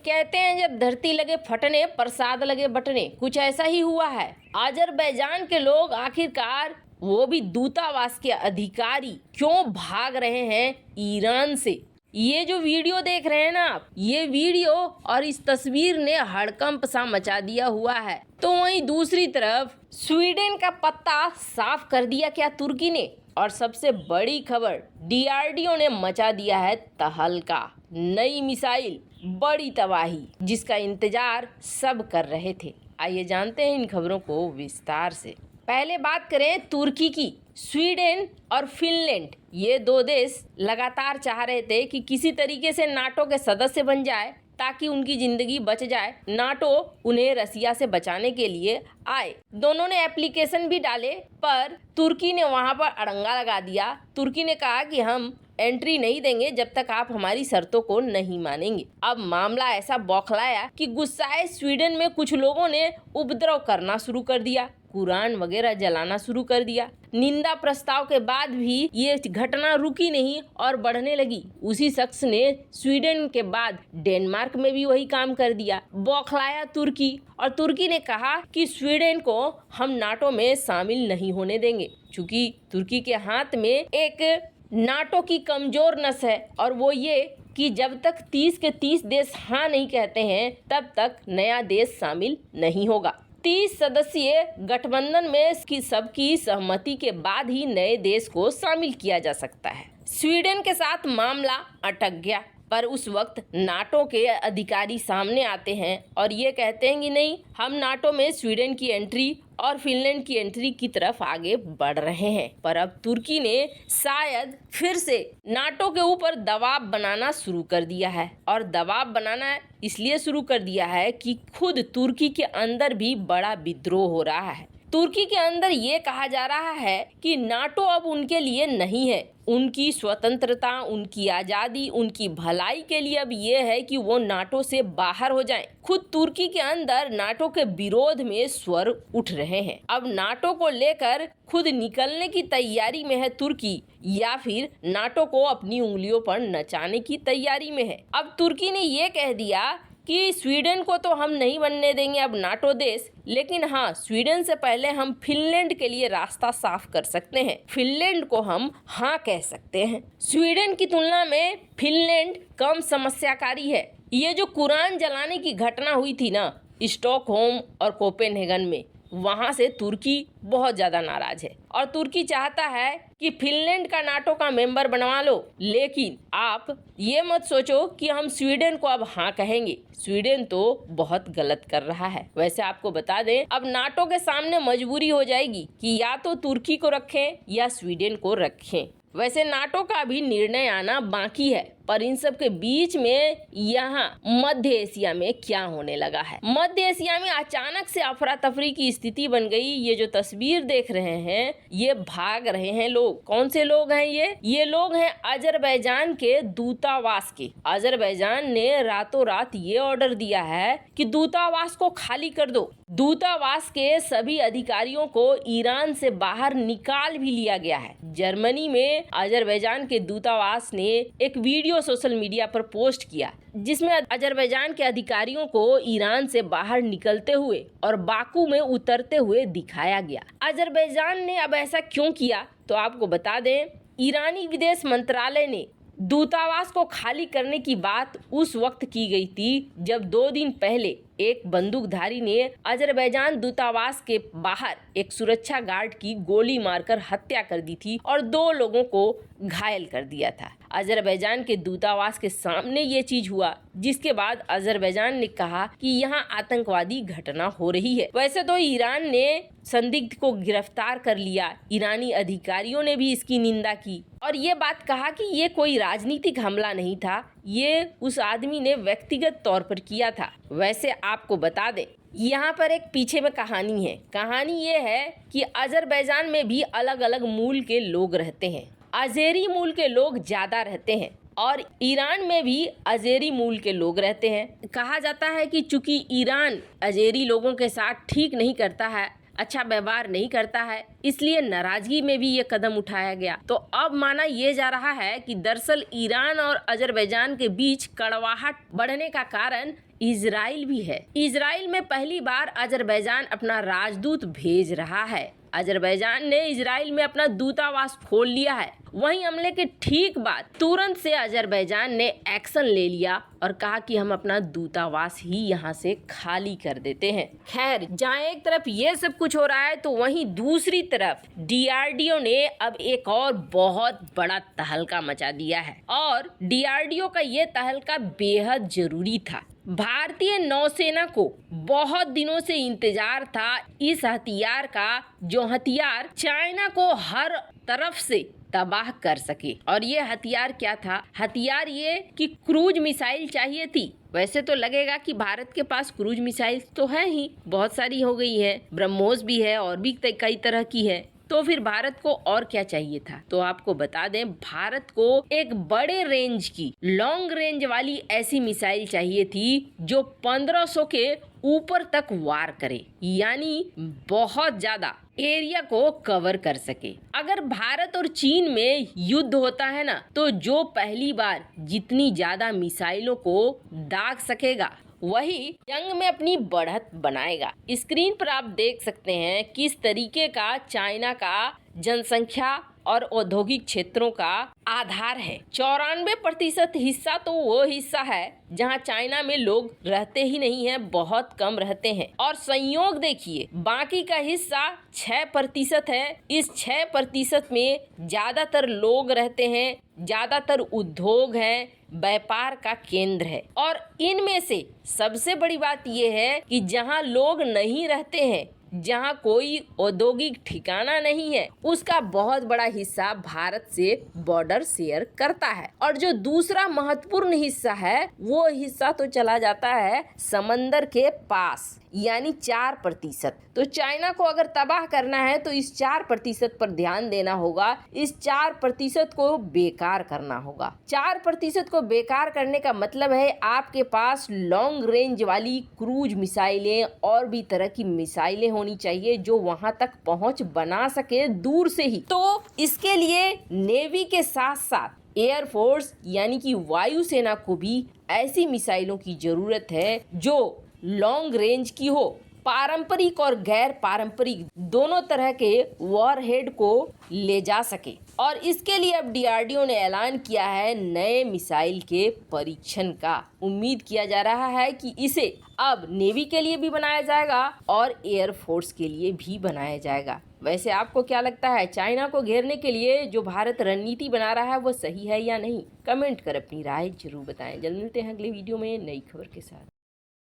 कहते हैं जब धरती लगे फटने प्रसाद लगे बटने, कुछ ऐसा ही हुआ है। अजरबैजान के लोग आखिरकार, वो भी दूतावास के अधिकारी, क्यों भाग रहे हैं ईरान से। ये जो वीडियो देख रहे हैं ना आप, ये वीडियो और इस तस्वीर ने हड़कंप सा मचा दिया हुआ है। तो वहीं दूसरी तरफ स्वीडन का पत्ता साफ कर दिया क्या तुर्की ने। और सबसे बड़ी खबर, डीआरडीओ ने मचा दिया है तहलका। नई मिसाइल, बड़ी तबाही, जिसका इंतजार सब कर रहे थे। आइए जानते हैं इन खबरों को विस्तार से। पहले बात करें तुर्की की। स्वीडन और फिनलैंड, ये दो देश लगातार चाह रहे थे कि किसी तरीके से नाटो के सदस्य बन जाए ताकि उनकी जिंदगी बच जाए। नाटो उन्हें रसिया से बचाने के लिए आए। दोनों ने एप्लीकेशन भी डाले, पर तुर्की ने वहां पर अड़ंगा लगा दिया। तुर्की ने कहा कि हम एंट्री नहीं देंगे जब तक आप हमारी शर्तों को नहीं मानेंगे। अब मामला ऐसा बौखलाया कि गुस्साए स्वीडन में कुछ लोगों ने उपद्रव करना शुरू कर दिया, कुरान वगैरह जलाना शुरू कर दिया। निंदा प्रस्ताव के बाद भी ये घटना रुकी नहीं और बढ़ने लगी। उसी शख्स ने स्वीडन के बाद डेनमार्क में भी वही काम कर दिया। बौखलाया तुर्की, और तुर्की ने कहा कि स्वीडन को हम नाटो में शामिल नहीं होने देंगे, क्योंकि तुर्की के हाथ में एक नाटो की कमजोर नस है, और वो ये कि जब तक 30 के 30 देश हाँ नहीं कहते हैं तब तक नया देश शामिल नहीं होगा। 30 सदस्यीय गठबंधन में सबकी सहमति के बाद ही नए देश को शामिल किया जा सकता है। स्वीडन के साथ मामला अटक गया, पर उस वक्त नाटो के अधिकारी सामने आते हैं और ये कहते हैं कि नहीं, हम नाटो में स्वीडन की एंट्री और फिनलैंड की एंट्री की तरफ आगे बढ़ रहे हैं। पर अब तुर्की ने शायद फिर से नाटो के ऊपर दबाव बनाना शुरू कर दिया है, और दबाव बनाना इसलिए शुरू कर दिया है कि खुद तुर्की के अंदर भी बड़ा विद्रोह हो रहा है। तुर्की के अंदर ये कहा जा रहा है कि नाटो अब उनके लिए नहीं है। उनकी स्वतंत्रता, उनकी आज़ादी, उनकी भलाई के लिए अब ये है कि वो नाटो से बाहर हो जाएं। खुद तुर्की के अंदर नाटो के विरोध में स्वर उठ रहे हैं। अब नाटो को लेकर खुद निकलने की तैयारी में है तुर्की, या फिर नाटो को अपनी उंगलियों पर नचाने की तैयारी में है। अब तुर्की ने ये कह दिया कि स्वीडन को तो हम नहीं बनने देंगे अब नाटो देश, लेकिन हाँ, स्वीडन से पहले हम फिनलैंड के लिए रास्ता साफ कर सकते हैं। फिनलैंड को हम हाँ कह सकते हैं। स्वीडन की तुलना में फिनलैंड कम समस्याकारी है। ये जो कुरान जलाने की घटना हुई थी ना स्टॉकहोम और कोपेनहेगन में, वहाँ से तुर्की बहुत ज़्यादा नाराज है, और तुर्की चाहता है कि फिनलैंड का नाटो का मेंबर बनवा लो। लेकिन आप ये मत सोचो कि हम स्वीडन को अब हाँ कहेंगे। स्वीडन तो बहुत गलत कर रहा है। वैसे आपको बता दें, अब नाटो के सामने मजबूरी हो जाएगी कि या तो तुर्की को रखें या स्वीडन को रखें। वैसे नाटो का भी निर्णय आना बाकी है, पर इन सब के बीच में यहाँ मध्य एशिया में क्या होने लगा है। मध्य एशिया में अचानक से अफरा तफरी की स्थिति बन गई। ये जो तस्वीर देख रहे हैं, ये भाग रहे हैं लोग। कौन से लोग हैं ये लोग हैं अजरबैजान के दूतावास के। अजरबैजान ने रातों रात ये ऑर्डर दिया है कि दूतावास को खाली कर दो। दूतावास के सभी अधिकारियों को ईरान से बाहर निकाल भी लिया गया है। जर्मनी में अजरबैजान के दूतावास ने एक वीडियो सोशल मीडिया पर पोस्ट किया, जिसमें अजरबैजान के अधिकारियों को ईरान से बाहर निकलते हुए और बाकू में उतरते हुए दिखाया गया। अजरबैजान ने अब ऐसा क्यों किया, तो आपको बता दें, ईरानी विदेश मंत्रालय ने दूतावास को खाली करने की बात उस वक्त की गई थी जब 2 दिन पहले एक बंदूकधारी ने अजरबैजान दूतावास के बाहर एक सुरक्षा गार्ड की गोली मारकर हत्या कर दी थी और 2 लोगों को घायल कर दिया था। अजरबैजान के दूतावास के सामने ये चीज हुआ, जिसके बाद अजरबैजान ने कहा कि यहाँ आतंकवादी घटना हो रही है। वैसे तो ईरान ने संदिग्ध को गिरफ्तार कर लिया। ईरानी अधिकारियों ने भी इसकी निंदा की और ये बात कहा कि ये कोई राजनीतिक हमला नहीं था, ये उस आदमी ने व्यक्तिगत तौर पर किया था। वैसे आपको बता दें, यहाँ पर एक पीछे में कहानी है। कहानी ये है कि अजरबैजान में भी अलग अलग मूल के लोग रहते हैं। अजेरी मूल के लोग ज़्यादा रहते हैं और ईरान में भी अजेरी मूल के लोग रहते हैं। कहा जाता है कि चूंकि ईरान अजेरी लोगों के साथ ठीक नहीं करता है, अच्छा व्यवहार नहीं करता है, इसलिए नाराजगी में भी ये कदम उठाया गया। तो अब माना ये जा रहा है कि दरअसल ईरान और अजरबैजान के बीच कड़वाहट बढ़ने का कारण इजराइल भी है। इजराइल में पहली बार अजरबैजान अपना राजदूत भेज रहा है। अजरबैजान ने इजराइल में अपना दूतावास खोल लिया है। वहीं हमले के ठीक बाद तुरंत से अजरबैजान ने एक्शन ले लिया और कहा कि हम अपना दूतावास ही यहाँ से खाली कर देते हैं। खैर, जहाँ एक तरफ ये सब कुछ हो रहा है तो वहीं दूसरी तरफ डीआरडीओ ने अब एक और बहुत बड़ा तहलका मचा दिया है और डीआरडीओ का ये तहलका बेहद जरूरी था। भारतीय नौसेना को बहुत दिनों से इंतजार था इस हथियार का, जो हथियार चाइना को हर तरफ से तबाह कर सके। और ये हथियार क्या था? हथियार ये कि क्रूज मिसाइल चाहिए थी। वैसे तो लगेगा कि भारत के पास क्रूज मिसाइल तो है ही, बहुत सारी हो गई है, ब्रह्मोस भी है और भी कई तरह की है, तो फिर भारत को और क्या चाहिए था? तो आपको बता दें, भारत को एक बड़े रेंज की, लॉन्ग रेंज वाली ऐसी मिसाइल चाहिए थी जो 1500 के ऊपर तक वार करे, यानी बहुत ज्यादा एरिया को कवर कर सके। अगर भारत और चीन में युद्ध होता है ना, तो जो पहली बार जितनी ज्यादा मिसाइलों को दाग सकेगा वही जंग में अपनी बढ़त बनाएगा। स्क्रीन पर आप देख सकते हैं किस तरीके का चाइना का जनसंख्या और औद्योगिक क्षेत्रों का आधार है। 94% हिस्सा तो वो हिस्सा है जहां चाइना में लोग रहते ही नहीं हैं, बहुत कम रहते हैं। और संयोग देखिए, बाकी का हिस्सा 6% है। इस 6% में ज्यादातर लोग रहते हैं, ज्यादातर उद्योग है, व्यापार का केंद्र है। और इनमें से सबसे बड़ी बात यह है कि जहां लोग नहीं रहते हैं, जहां कोई औद्योगिक ठिकाना नहीं है, उसका बहुत बड़ा हिस्सा भारत से बॉर्डर शेयर करता है। और जो दूसरा महत्वपूर्ण हिस्सा है, वो हिस्सा तो चला जाता है समंदर के पास, यानी 4%। तो चाइना को अगर तबाह करना है तो इस 4% पर ध्यान देना होगा, इस 4% को बेकार करना होगा। 4% को बेकार करने का मतलब है आपके पास लॉन्ग रेंज वाली क्रूज मिसाइलें और भी तरह की मिसाइलें होनी चाहिए जो वहां तक पहुंच बना सके दूर से ही। तो इसके लिए नेवी के साथ साथ एयरफोर्स यानी कि वायुसेना को भी ऐसी मिसाइलों की जरूरत है जो लॉन्ग रेंज की हो, पारंपरिक और गैर पारंपरिक दोनों तरह के वॉरहेड को ले जा सके। और इसके लिए अब डीआरडीओ ने ऐलान किया है नए मिसाइल के परीक्षण का। उम्मीद किया जा रहा है कि इसे अब नेवी के लिए भी बनाया जाएगा और एयरफोर्स के लिए भी बनाया जाएगा। वैसे आपको क्या लगता है, चाइना को घेरने के लिए जो भारत रणनीति बना रहा है वो सही है या नहीं? कमेंट कर अपनी राय जरूर बताएं। जल्द मिलते हैं अगले वीडियो में नई खबर के साथ।